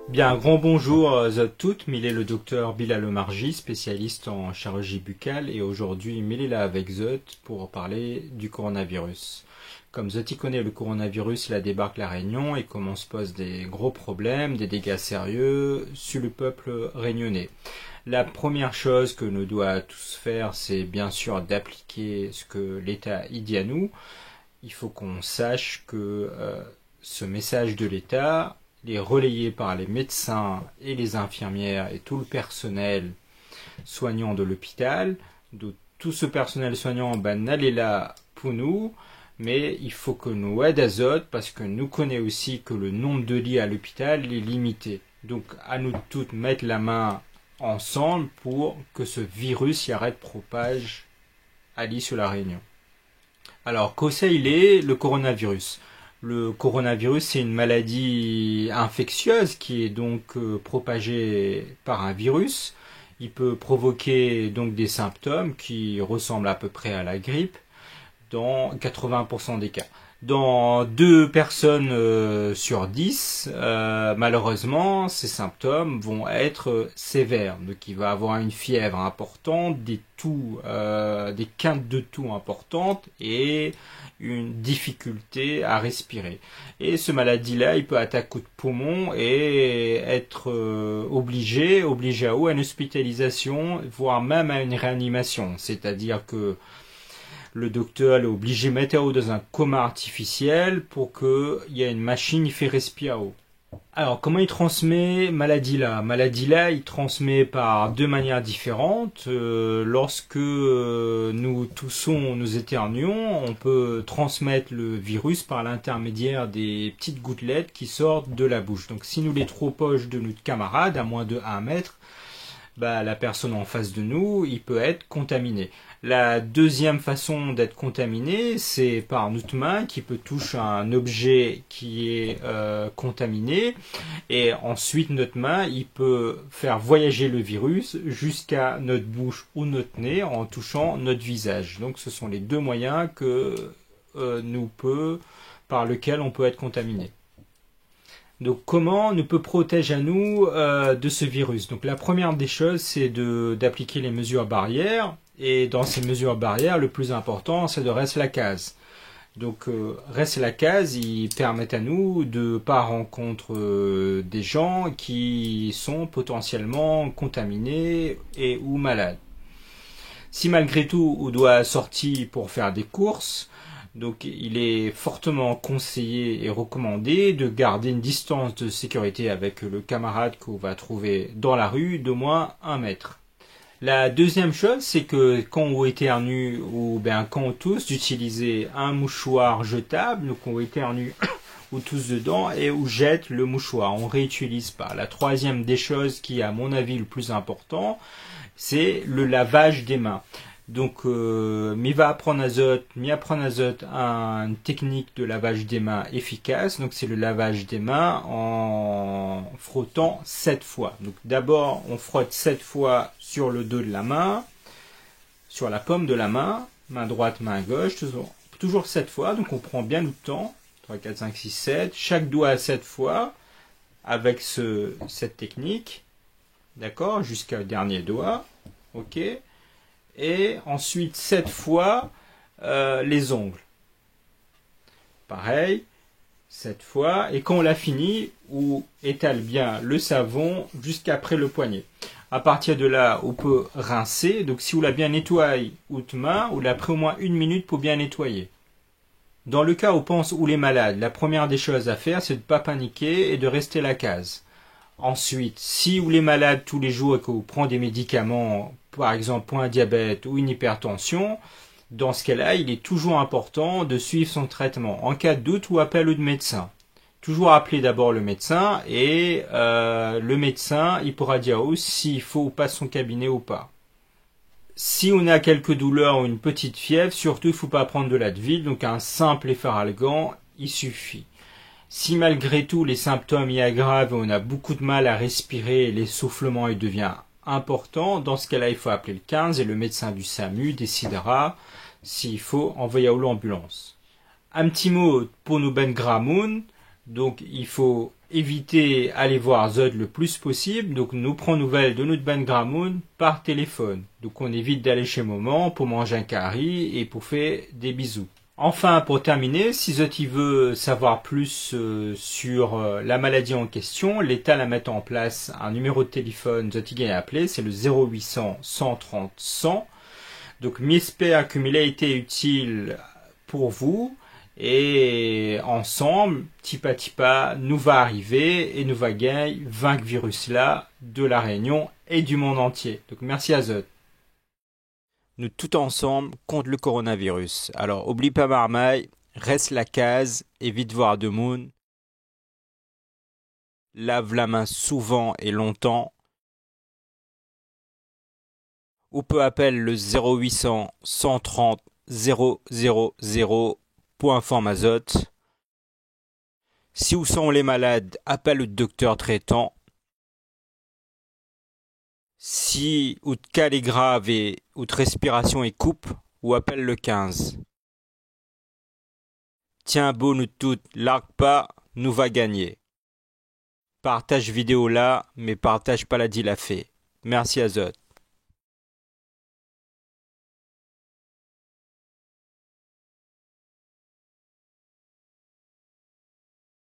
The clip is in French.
Bien, un grand bonjour à toutes, il est le docteur Bilal Omarji, spécialiste en chirurgie buccale, et aujourd'hui il est là avec Zot pour parler du coronavirus. Comme Zot y connaît le coronavirus, il débarque à La Réunion et comment se posent des gros problèmes, des dégâts sérieux sur le peuple réunionnais. La première chose que nous doit tous faire, c'est bien sûr d'appliquer ce que l'État y dit à nous. Il faut qu'on sache que ce message de l'État est relayé par les médecins et les infirmières et tout le personnel soignant de l'hôpital. Tout ce personnel soignant, n'allez là pour nous, mais il faut que nous aide à Zot parce que nous connaissons aussi que le nombre de lits à l'hôpital est limité. Donc à nous toutes mettre la main ensemble pour que ce virus y arrête propage à l'île sur la Réunion. Alors, qu'est-ce qu'il est le coronavirus? Le coronavirus, c'est une maladie infectieuse qui est donc propagée par un virus. Il peut provoquer donc des symptômes qui ressemblent à peu près à la grippe dans 80% des cas. Dans 2 personnes sur 10, malheureusement, ces symptômes vont être sévères. Donc, il va avoir une fièvre importante, des quintes de toux importantes et une difficulté à respirer. Et ce maladie-là, il peut attaquer le poumon et être obligé à une hospitalisation, voire même à une réanimation. C'est-à-dire que le docteur est obligé de mettre dans un coma artificiel pour qu'il y ait une machine qui fait respirer. Alors, comment il transmet maladie-là? Maladie-là, il transmet par 2 manières différentes. Lorsque nous toussons, nous éternuons, on peut transmettre le virus par l'intermédiaire des petites gouttelettes qui sortent de la bouche. Donc, si nous les trop proches de notre camarade, à moins de 1 mètre, la personne en face de nous, il peut être contaminé. La deuxième façon d'être contaminé, c'est par notre main qui peut toucher un objet qui est contaminé et ensuite notre main, il peut faire voyager le virus jusqu'à notre bouche ou notre nez en touchant notre visage. Donc ce sont les 2 moyens par lesquels on peut être contaminé. Donc comment nous peut protéger à nous de ce virus? Donc la première des choses, c'est d'appliquer les mesures barrières. Et dans ces mesures barrières, le plus important, c'est de rester la case. Donc rester la case, ils permettent à nous de pas rencontrer des gens qui sont potentiellement contaminés et ou malades. Si malgré tout, on doit sortir pour faire des courses, donc il est fortement conseillé et recommandé de garder une distance de sécurité avec le camarade qu'on va trouver dans la rue d'au moins 1 mètre. La deuxième chose, c'est que quand on éternue ou quand on tousse, d'utiliser un mouchoir jetable, donc on éternue ou tousse dedans et on jette le mouchoir, on réutilise pas. La troisième des choses qui est à mon avis le plus important, c'est le lavage des mains. Donc, mi va apprendre à Zot une technique de lavage des mains efficace. Donc, c'est le lavage des mains en frottant 7 fois. Donc, d'abord, on frotte 7 fois sur le dos de la main, sur la paume de la main droite, main gauche, toujours 7 fois. Donc, on prend bien le temps. 3, 4, 5, 6, 7. Chaque doigt 7 fois avec cette technique. D'accord? Jusqu'au dernier doigt. OK? Et ensuite 7 fois les ongles. Pareil, 7 fois. Et quand on l'a fini, on étale bien le savon jusqu'après le poignet. À partir de là, on peut rincer. Donc si on l'a bien nettoyé haute main, on l'a pris au moins 1 minute pour bien nettoyer. Dans le cas où on pense où les malades, la première des choses à faire, c'est de ne pas paniquer et de rester la case. Ensuite, si vous êtes malade tous les jours et que vous prenez des médicaments, par exemple pour un diabète ou une hypertension, dans ce cas-là, il est toujours important de suivre son traitement. En cas de doute, ou appel au médecin. Toujours appeler d'abord le médecin et le médecin, il pourra dire s'il faut ou pas son cabinet ou pas. Si on a quelques douleurs ou une petite fièvre, surtout il ne faut pas prendre de l'Advil, donc un simple effaralgan, il suffit. Si malgré tout les symptômes y aggravent et on a beaucoup de mal à respirer et l'essoufflement devient important, dans ce cas-là il faut appeler le 15 et le médecin du SAMU décidera s'il faut envoyer à l'ambulance. Un petit mot pour nous ben gramoun. Donc il faut éviter aller voir Zod le plus possible. Donc nous prenons nouvelles de notre ben gramoun par téléphone. Donc on évite d'aller chez maman pour manger un curry et pour faire des bisous. Enfin, pour terminer, si Zot veut savoir plus sur la maladie en question, l'État la met en place un numéro de téléphone Zot à appeler, c'est le 0800 130 100. Donc j'espère que il a été utile pour vous et ensemble, petit à pas, nous va arriver et nous va gagner vaincre virus là de la Réunion et du monde entier. Donc merci à Zot. Nous tout ensemble contre le coronavirus. Alors, oublie pas marmaille, reste la case, évite voir de monde, lave la main souvent et longtemps, ou peut appeler le 0800 130 000 pour informer Zot. Si où sont les malades, appelle le docteur traitant. Si ou de cas est grave et ou de respiration est coupe, ou appelle le 15. Tiens beau nous toutes, largue pas, nous va gagner. Partage vidéo là, mais partage pas la dit la fait. Merci à Zot.